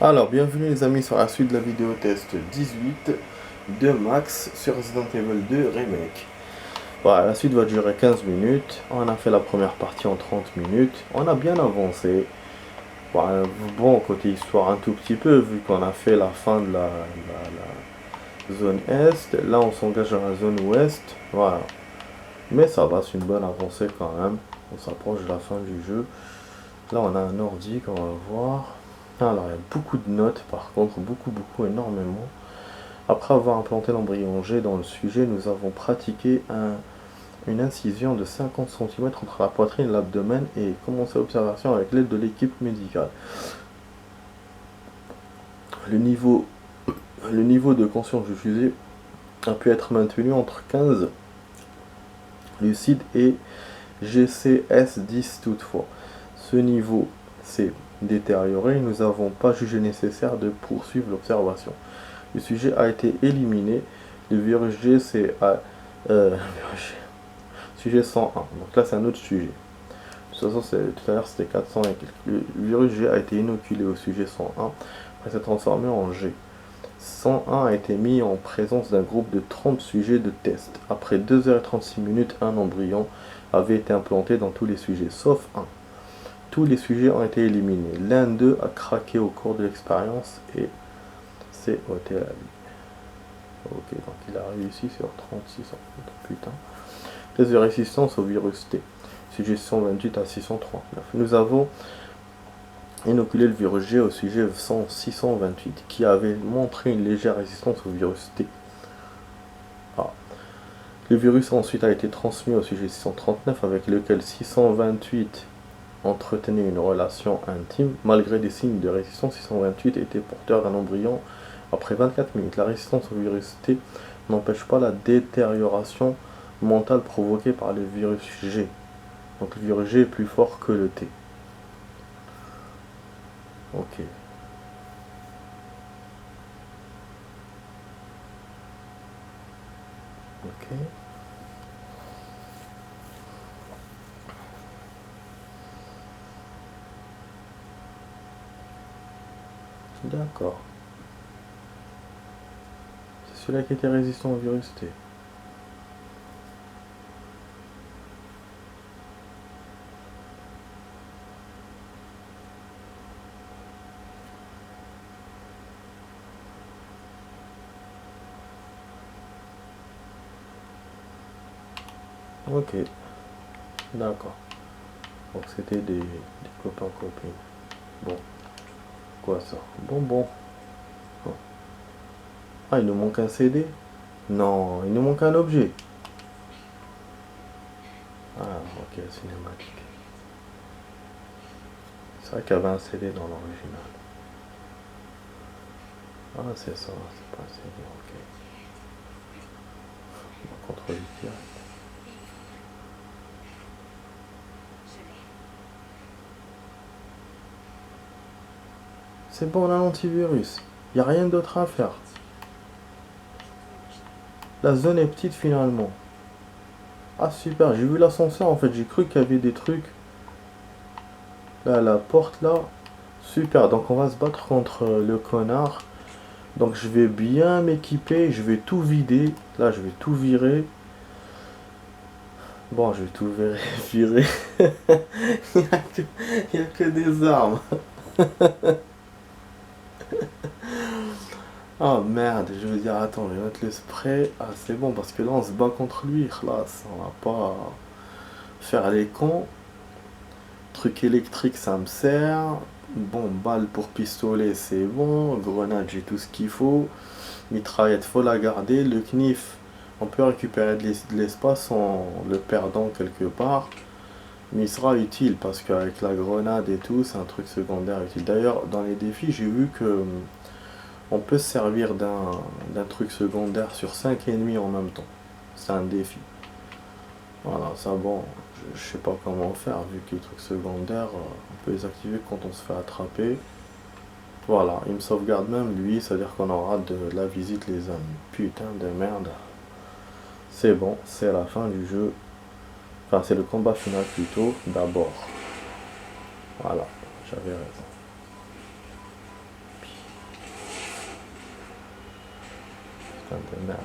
Alors, bienvenue les amis sur la suite de la vidéo test 18 de Max sur Resident Evil 2 Remake. Voilà, la suite va durer 15 minutes. On a fait la première partie en 30 minutes. On a bien avancé. Voilà, bon, côté histoire un tout petit peu, vu qu'on a fait la fin de la zone Est. Là, on s'engage dans la zone Ouest. Voilà. Mais ça va, c'est une bonne avancée quand même. On s'approche de la fin du jeu. Là, on a un ordi qu'on va voir. Alors, il y a beaucoup de notes par contre, beaucoup, énormément. Après avoir implanté l'embryon G dans le sujet, nous avons pratiqué une incision de 50 cm entre la poitrine et l'abdomen et commencé l'observation avec l'aide de l'équipe médicale. Le niveau, le niveau de conscience du fusée a pu être maintenu entre 15 lucide et GCS-10 toutefois. Ce niveau s'est détérioré et nous n'avons pas jugé nécessaire de poursuivre l'observation. Le sujet a été éliminé. Le virus G, c'est sujet 101. Donc là, c'est un autre sujet. De toute façon, tout à l'heure, c'était 400 et quelques. Le virus G a été inoculé au sujet 101, après s'est transformé en G. 101 a été mis en présence d'un groupe de 30 sujets de test. Après 2h36 minutes, un embryon avait été implanté dans tous les sujets, sauf un. Tous les sujets ont été éliminés. L'un d'eux a craqué au cours de l'expérience et s'est ôté la vie. Ok, donc il a réussi sur 36 putain. Test de résistance au virus T. Sujet 628 à 639. Nous avons inoculé le virus G au sujet 628 qui avait montré une légère résistance au virus T. Ah. Le virus ensuite a été transmis au sujet 639 avec lequel 628 entretenait une relation intime. Malgré des signes de résistance, 628 était porteur d'un embryon après 24 minutes. La résistance au virus T n'empêche pas la détérioration mentale provoquée par le virus G. Donc le virus G est plus fort que le T. Ok. Ok. D'accord. C'est celui-là qui était résistant au virus T. Ok. D'accord. Donc c'était des copains-copines. Bon. Quoi ça? Bonbon. Oh. Ah, il nous manque un CD? Non, il nous manque un objet. Ah, ok, cinématique. C'est vrai qu'il y avait un CD dans l'original. Ah, c'est ça, c'est pas un CD, ok. On va contrôler direct. C'est bon, on a l'antivirus. Il n'y a rien d'autre à faire. La zone est petite finalement. Ah super, j'ai vu l'ascenseur en fait, j'ai cru qu'il y avait des trucs. Là, la porte là. Super, donc on va se battre contre le connard. Donc je vais bien m'équiper, je vais tout vider. Là, je vais tout virer. Bon, je vais tout virer. Il n'y a que des armes. Oh merde, je veux dire, attends, je vais mettre le spray. Ah, c'est bon, parce que là, on se bat contre lui. Là, on va pas faire les cons. Truc électrique, ça me sert. Bon, balle pour pistolet, c'est bon. Grenade, j'ai tout ce qu'il faut. Mitraillette, faut la garder. Le knif, on peut récupérer de l'espace en le perdant quelque part. Mais il sera utile parce qu'avec la grenade et tout, c'est un truc secondaire utile. D'ailleurs, dans les défis, j'ai vu que on peut se servir d'un truc secondaire sur 5 ennemis en même temps. C'est un défi. Voilà, ça bon, je sais pas comment faire, vu que les trucs secondaires, on peut les activer quand on se fait attraper. Voilà, il me sauvegarde même lui, c'est-à-dire qu'on aura de la visite les amis. Putain de merde. C'est bon, c'est la fin du jeu. Enfin, c'est le combat final plutôt, d'abord. Voilà, j'avais raison. Putain de merde.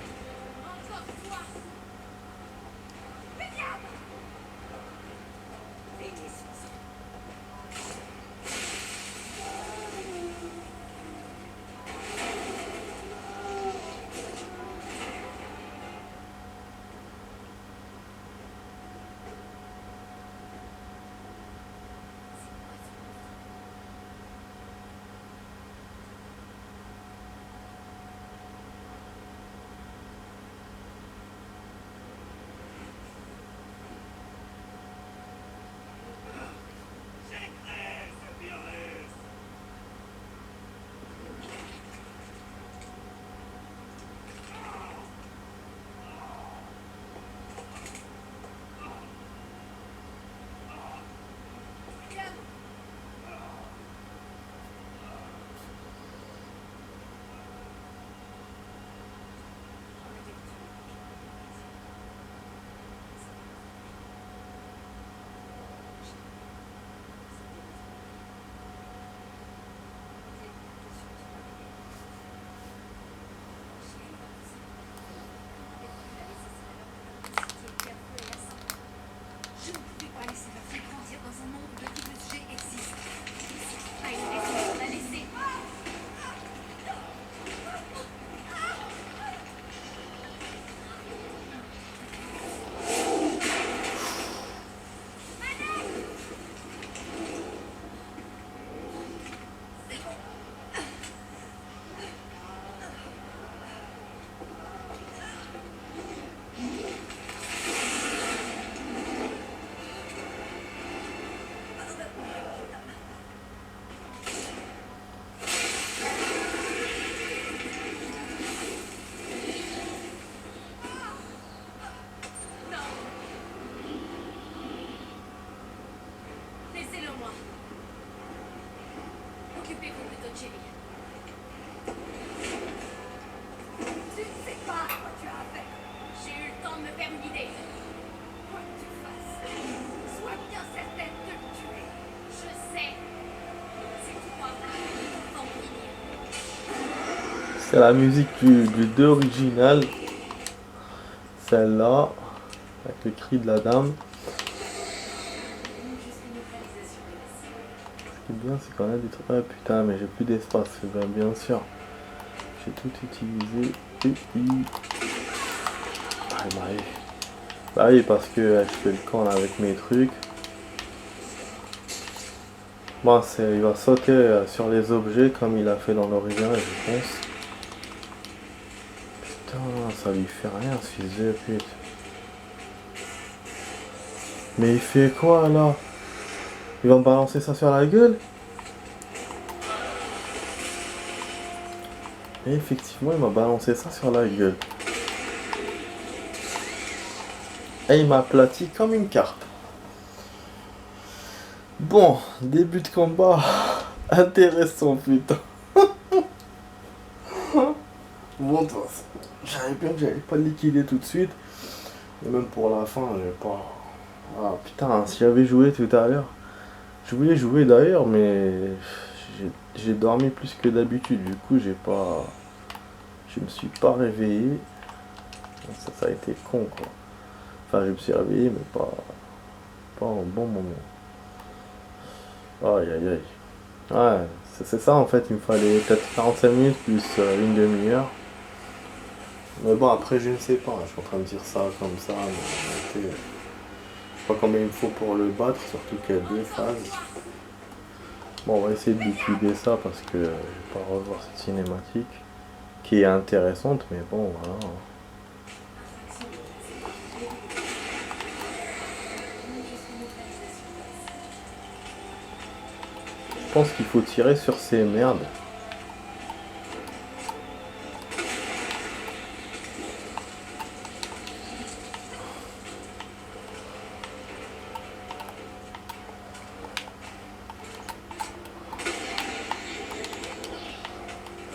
C'est la musique du 2 original, celle-là, avec le cri de la dame. Ce qui est bien, c'est qu'on a des trucs. Ah putain, mais j'ai plus d'espace, bien sûr. J'ai tout utilisé. Et puis. Ah, bah oui, parce que je fais le camp là, avec mes trucs. Bon, il va sauter sur les objets comme il a fait dans l'original, je pense. Putain, ça lui fait rien ce fils de pute. Mais il fait quoi là? Il va me balancer ça sur la gueule? Et effectivement, il m'a balancé ça sur la gueule. Et il m'a aplati comme une carte. Bon, début de combat intéressant, putain. Bon, j'avais bien que j'allais pas le liquider tout de suite. Et même pour la fin, j'ai pas. Ah putain, si j'avais joué tout à l'heure. Je voulais jouer d'ailleurs, mais j'ai dormi plus que d'habitude. Du coup, je me suis pas réveillé. Ça a été con, quoi. Enfin, je me suis réveillé, mais pas en bon moment. Aïe aïe aïe. Ouais, c'est ça en fait, il me fallait peut-être 45 minutes plus une demi-heure. Mais bon, après, je ne sais pas, je suis en train de dire ça comme ça. Mais, je sais pas combien il me faut pour le battre, surtout qu'il y a 2 phases. Bon, on va essayer de liquider ça parce que je vais pas revoir cette cinématique qui est intéressante, mais bon, voilà. Je pense qu'il faut tirer sur ces merdes.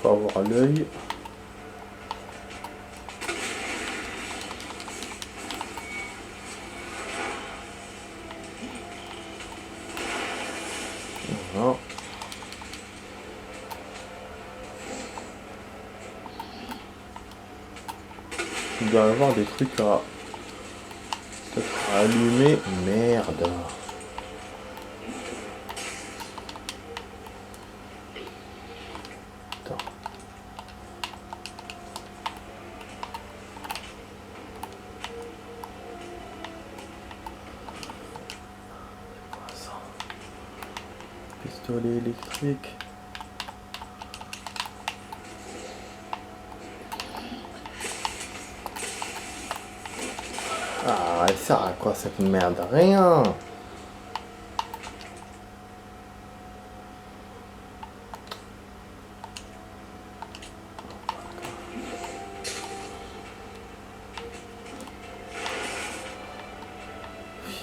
Faut avoir l'œil. Voilà. Il doit y avoir des trucs à... peut-être à allumer. Merde. Putain. C'est quoi ça? Pistolet électrique. Ah, elle sert à quoi cette merde? Rien.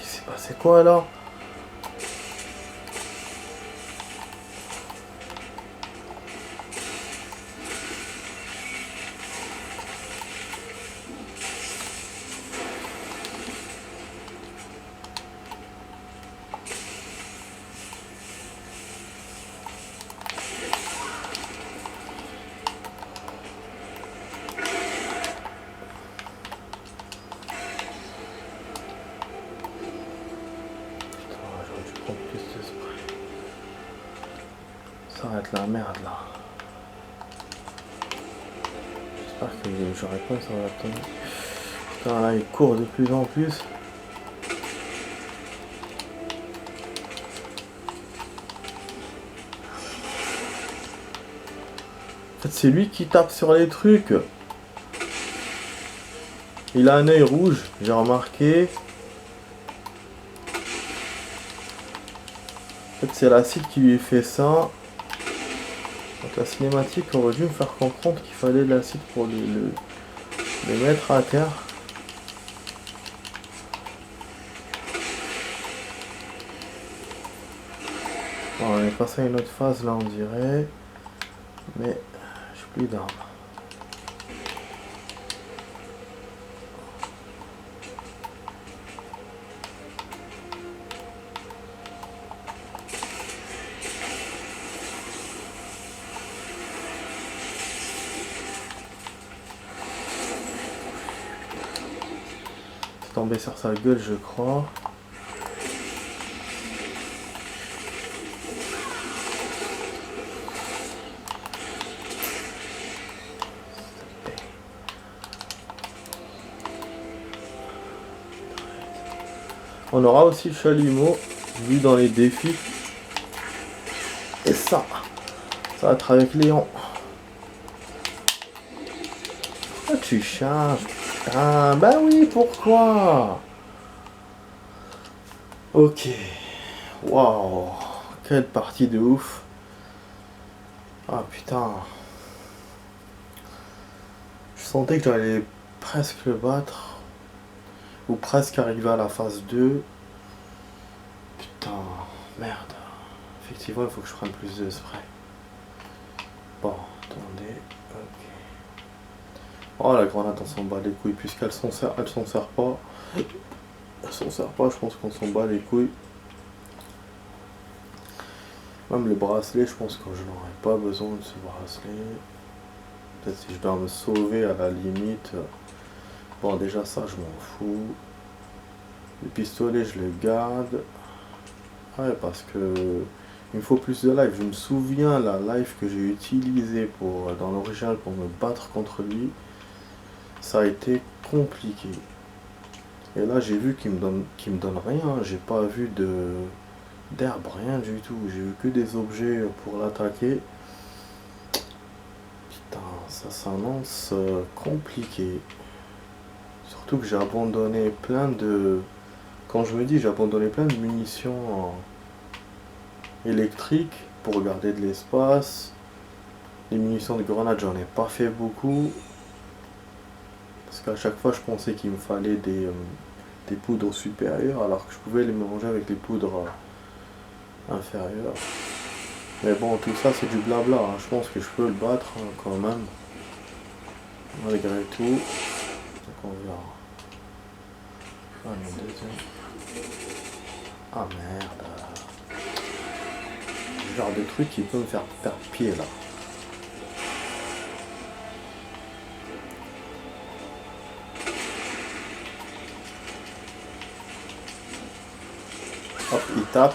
C'est passé quoi là? Ça va être la merde là. J'espère que j'aurai pas ça va tomber. Putain là il court de plus en plus. En fait c'est lui qui tape sur les trucs. Il a un œil rouge, j'ai remarqué. En fait c'est l'acide qui lui fait ça. Donc la cinématique aurait dû me faire comprendre qu'il fallait de l'acide pour les mettre à terre. Bon, on est passé à une autre phase là on dirait. Mais j'ai plus d'armes. Tomber sur sa gueule je crois. On aura aussi le chalumeau vu dans les défis. Et ça va être avec Léon. Ah, tu charges. Ah bah oui, pourquoi? Ok. Waouh. Quelle partie de ouf. Ah putain. Je sentais que j'allais presque le battre. Ou presque arriver à la phase 2. Putain, merde. Effectivement, il faut que je prenne plus de spray. Bon, attendez. Ok. Oh, la grenade, on s'en bat les couilles. Puisqu'elle s'en sert pas. Elle s'en sert pas, je pense qu'on s'en bat les couilles. Même le bracelet, je pense que je n'aurais pas besoin de ce bracelet. Peut-être si je dois me sauver à la limite. Bon, déjà ça, je m'en fous. Le pistolet, je le garde. Ouais, parce que il me faut plus de life. Je me souviens la life que j'ai utilisée dans l'original pour me battre contre lui. Ça a été compliqué. Et là, j'ai vu qu'il me donne rien. J'ai pas vu d'herbe, rien du tout. J'ai vu que des objets pour l'attaquer. Putain, ça s'annonce compliqué. Surtout que j'ai abandonné plein de... Quand je me dis j'ai abandonné plein de munitions électriques pour garder de l'espace. Les munitions de grenade, j'en ai pas fait beaucoup. Parce qu'à chaque fois, je pensais qu'il me fallait des poudres supérieures, alors que je pouvais les mélanger avec des poudres inférieures. Mais bon, tout ça, c'est du blabla. Hein. Je pense que je peux le battre hein, quand même. Malgré tout. Donc on verra. Ah, le deuxième. Ah merde. Le genre de truc qui peut me faire perdre pied là. étape.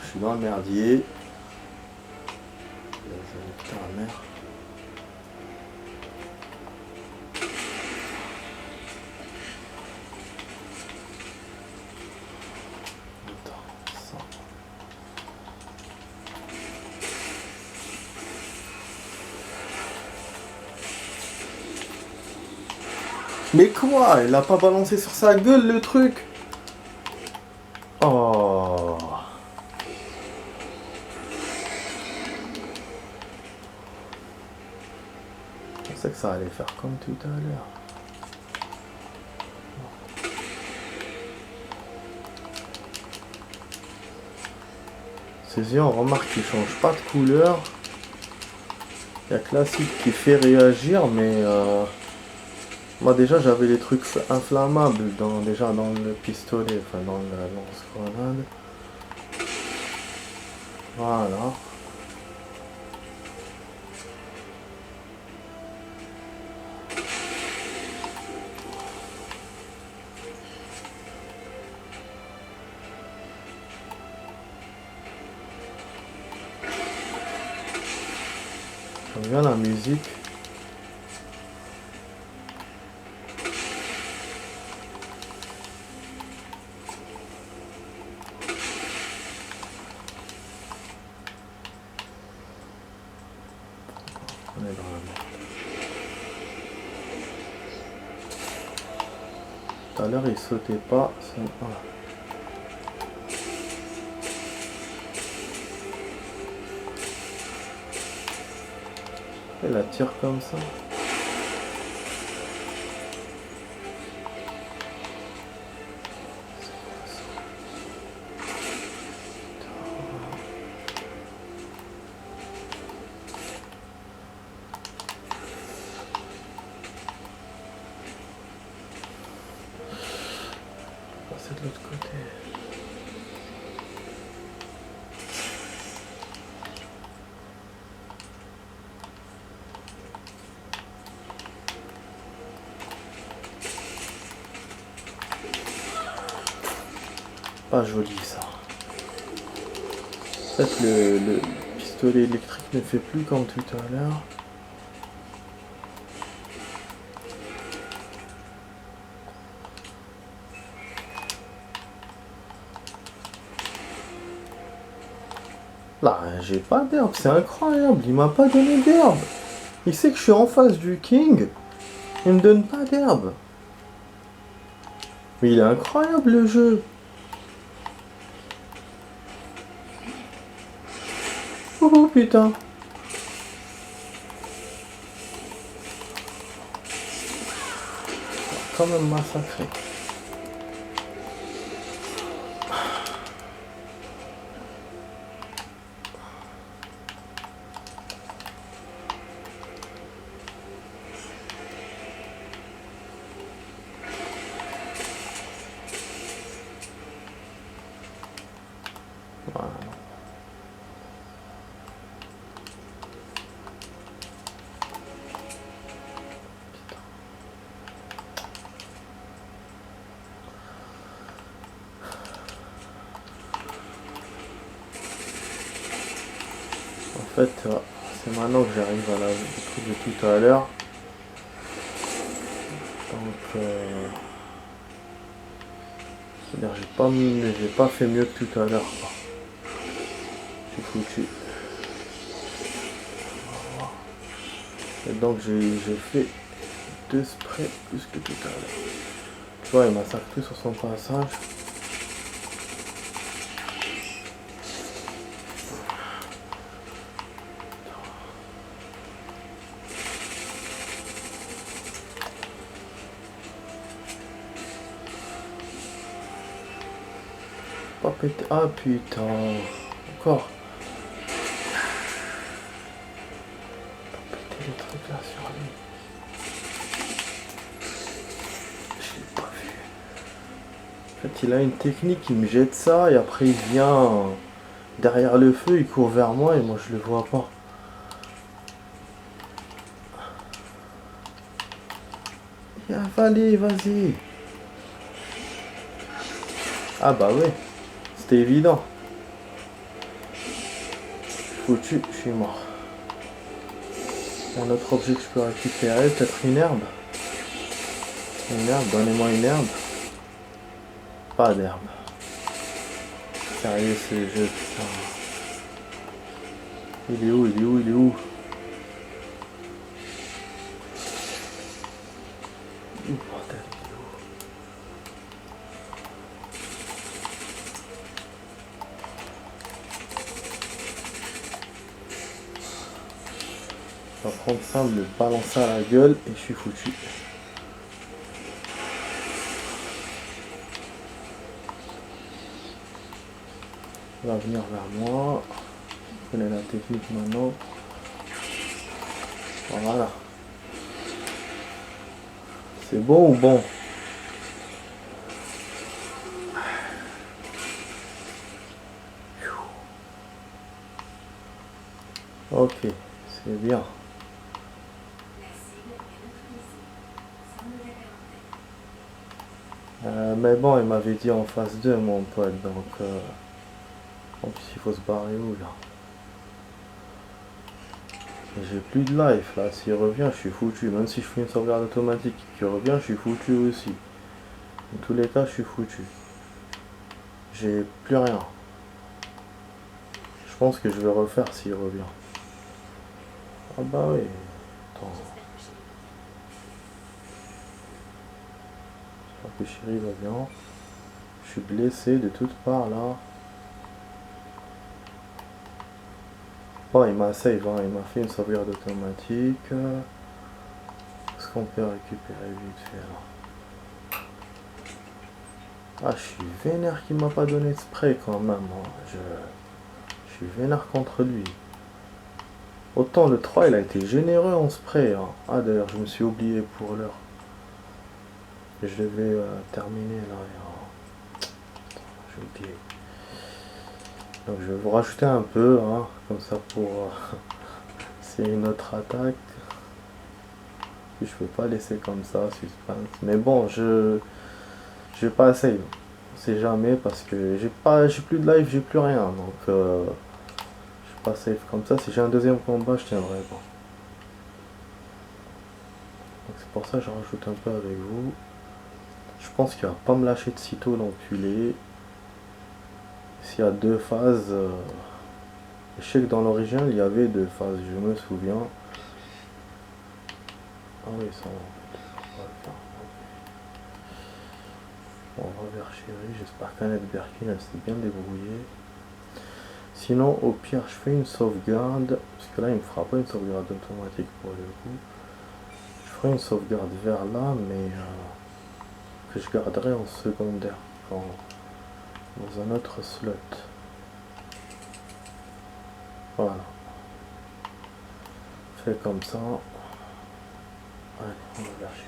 Je suis dans le merdier. Putain, merde. Mais quoi? Il a pas balancé sur sa gueule le truc? Oh. Je pensais que ça allait faire comme tout à l'heure. Ces yeux, on remarque qu'ils changent pas de couleur. Il y a Classique qui fait réagir, mais moi déjà j'avais les trucs inflammables déjà dans le pistolet, enfin dans la lance-grenade. Voilà. J'aime bien la musique. On est dans la merde. Tout à l'heure il sautait pas. Voilà. Elle la tire comme ça. C'est de l'autre côté. Pas joli ça. En fait le pistolet électrique ne fait plus comme tout à l'heure. Là, j'ai pas d'herbe, c'est incroyable, il m'a pas donné d'herbe. Il sait que je suis en face du King, il me donne pas d'herbe. Mais il est incroyable le jeu. Oh putain. Quand même massacré. Voilà. En fait, c'est maintenant que j'arrive à la truc de tout à l'heure. Donc, c'est-à-dire j'ai pas fait mieux que tout à l'heure. J'ai foutu. Et donc j'ai fait 2 sprays plus que tout à l'heure. Tu vois, il massacre tout sur son passage. Pas péter. Ah putain. Encore. Pas péter les trucs là sur lui. Je l'ai pas vu. En fait, il a une technique, il me jette ça et après il vient derrière le feu, il court vers moi et moi je le vois pas. Et avalé, vas-y. Ah bah ouais. c'était évident. Foutu, je suis mort. Un autre objet que je peux récupérer, peut-être une herbe. Une herbe, donnez-moi une herbe. Pas d'herbe. Sérieux ce jeu, putain. Il est où, il est où, il est où? Oh bordel, il est où? Je vais prendre ça, me le balancer à la gueule et je suis foutu. Il va venir vers moi. Je connais la technique maintenant. Voilà. C'est bon ou bon? Ok, c'est bien. Mais bon, il m'avait dit en phase 2 mon pote, donc en plus il faut se barrer où là? J'ai plus de life là, s'il revient je suis foutu, même si je fais une sauvegarde automatique qui revient je suis foutu aussi. Dans tous les cas je suis foutu. J'ai plus rien. Je pense que je vais refaire s'il revient. Ah bah oui. Attends. J'espère que Chéri va bien. Je suis blessé de toutes parts là. Bon, il m'a save, hein. Il m'a fait une sauvegarde automatique. Est-ce qu'on peut récupérer vite fait là? Ah, je suis vénère qu'il m'a pas donné de spray quand même. Hein. Je suis vénère contre lui. Autant le 3 il a été généreux en spray. Hein. Ah d'ailleurs je me suis oublié pour l'heure. Je devais terminer là. J'ai oublié. Donc je vais vous rajouter un peu, hein, comme ça pour... c'est une autre attaque. Je peux pas laisser comme ça, suspense. Mais bon, je vais pas essayer. On sait jamais parce que j'ai plus de life, j'ai plus rien. Donc je suis pas safe comme ça. Si j'ai un deuxième combat, je tiendrai pas. Donc c'est pour ça que je rajoute un peu avec vous. Je pense qu'il va pas me lâcher de sitôt l'enculé. S'il y a 2 phases, je sais que dans l'original il y avait 2 phases, je me souviens. Ah oui, ça on va le faire. On va vers Chéri, j'espère qu'Annette Berkin elle s'est bien débrouillée. Sinon au pire je fais une sauvegarde, parce que là il me fera pas une sauvegarde automatique pour le coup. Je ferai une sauvegarde vers là, mais que je garderai en secondaire, dans un autre slot. Voilà. Fait comme ça. Allez, on va vers Chéri.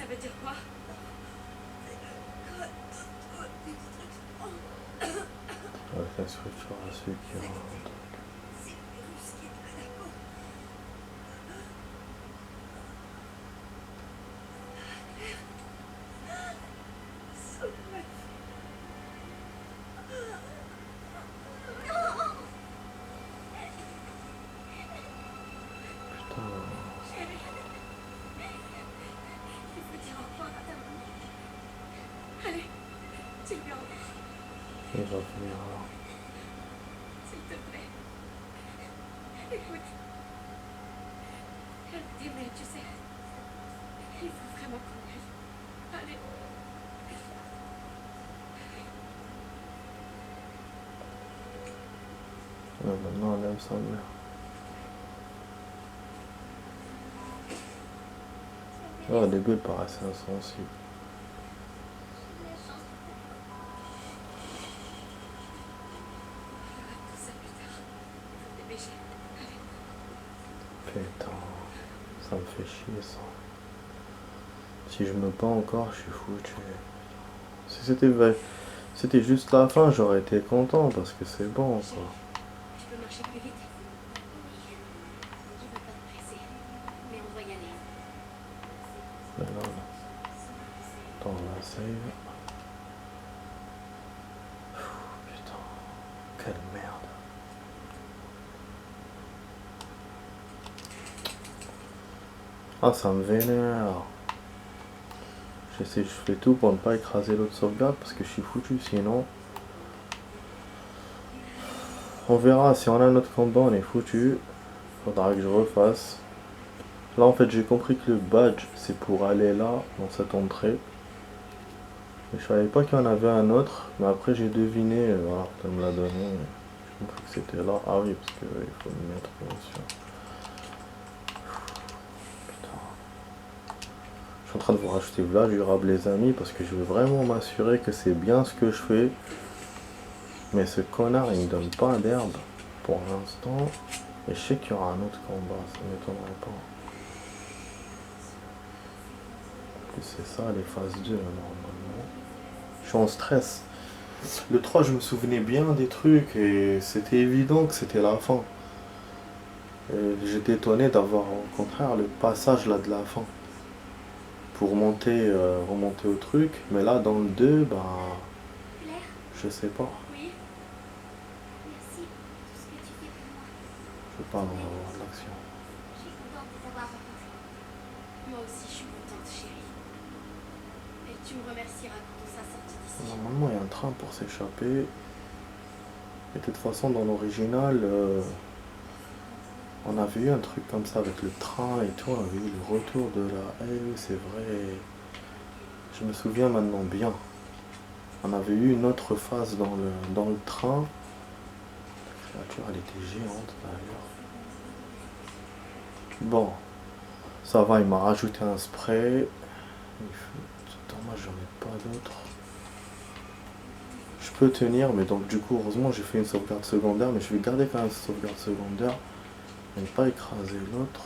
veut dire quoi? Avec la structure à ceux qui rentrent. C'est le virus qui est à la peau. Sauve-moi. Putain, Chérie. Il faut dire au revoir à ta maman. Allez, dis-lui au revoir, il va venir là. s'il te plaît. Écoute. Elle t'aimait, tu sais. Il faut vraiment qu'on aille. Allez. Maintenant, elle aime sa mère. Oh, au début, elle paraissait insensible. On verra tout ça plus tard. Faut te dépêcher. Allez. Putain, ça me fait chier ça. Si je me bats encore, je suis foutu. Si c'était juste la fin, j'aurais été content parce que c'est bon quoi. Tu peux marcher plus vite? Oui. Je veux pas te presser. Mais on doit y aller. Mais là, attends, la save. Putain, quelle merde. Ah, ça me vénère. Je fais tout pour ne pas écraser l'autre sauvegarde parce que je suis foutu sinon. On verra, si on a notre combat, on est foutu. Faudra que je refasse. Là, en fait, j'ai compris que le badge, c'est pour aller là, dans cette entrée. Mais je savais pas qu'il y en avait un autre. Mais après, j'ai deviné, voilà, elle me l'a donné. J'ai compris que c'était là. Ah oui, parce que il faut me mettre bien sûr. Putain. Je suis en train de vous rajouter là durable les amis parce que je veux vraiment m'assurer que c'est bien ce que je fais. Mais ce connard il me donne pas d'herbe pour l'instant. Et je sais qu'il y aura un autre combat, ça m'étonnerait pas. En plus c'est ça les phases 2 normalement. Je suis en stress. Le 3 je me souvenais bien des trucs et c'était évident que c'était la fin. J'étais étonné d'avoir au contraire le passage là de la fin. Pour remonter au truc. Mais là dans le 2, bah Claire? je sais pas. Oui. Merci pour tout ce que tu fais pour moi. Je veux pas avoir de l'action. Je suis contente de t'avoir rencontré. Moi aussi, je suis contente, chérie. Et tu me remercieras quand on sera sorti d'ici. Normalement, il y a un train pour s'échapper. Et de toute façon, dans l'original, on avait eu un truc comme ça avec le train et tout. On avait eu le retour de la... Eh oui, c'est vrai. Je me souviens maintenant bien. On avait eu une autre phase dans le train. La créature, elle était géante d'ailleurs. Bon. Ça va, il m'a rajouté un spray. Dommage, j'en ai pas d'autres. Je peux tenir, mais donc du coup, heureusement, j'ai fait une sauvegarde secondaire, mais je vais garder quand même cette sauvegarde secondaire et ne pas écraser l'autre.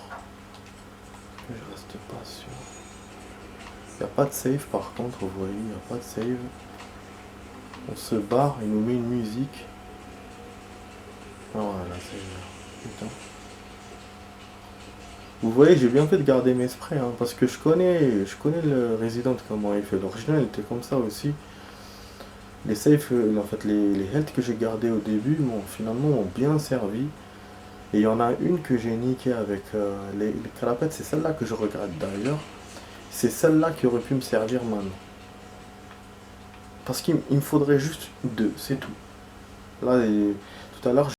Je reste pas sûr. Il n'y a pas de save par contre, vous voyez, il n'y a pas de save. On se barre, il nous met une musique. Ah voilà, c'est... Putain. Vous voyez, j'ai bien fait de garder mes sprays, hein, parce que je connais le Resident, comment il fait. L'original était comme ça aussi. Les saves, en fait, les health que j'ai gardés au début, finalement, m'ont bien servi. Et il y en a une que j'ai niquée avec les carapates, c'est celle-là que je regrette d'ailleurs. C'est celle-là qui aurait pu me servir maintenant. Parce qu'il me faudrait juste 2, c'est tout. Là, tout à l'heure,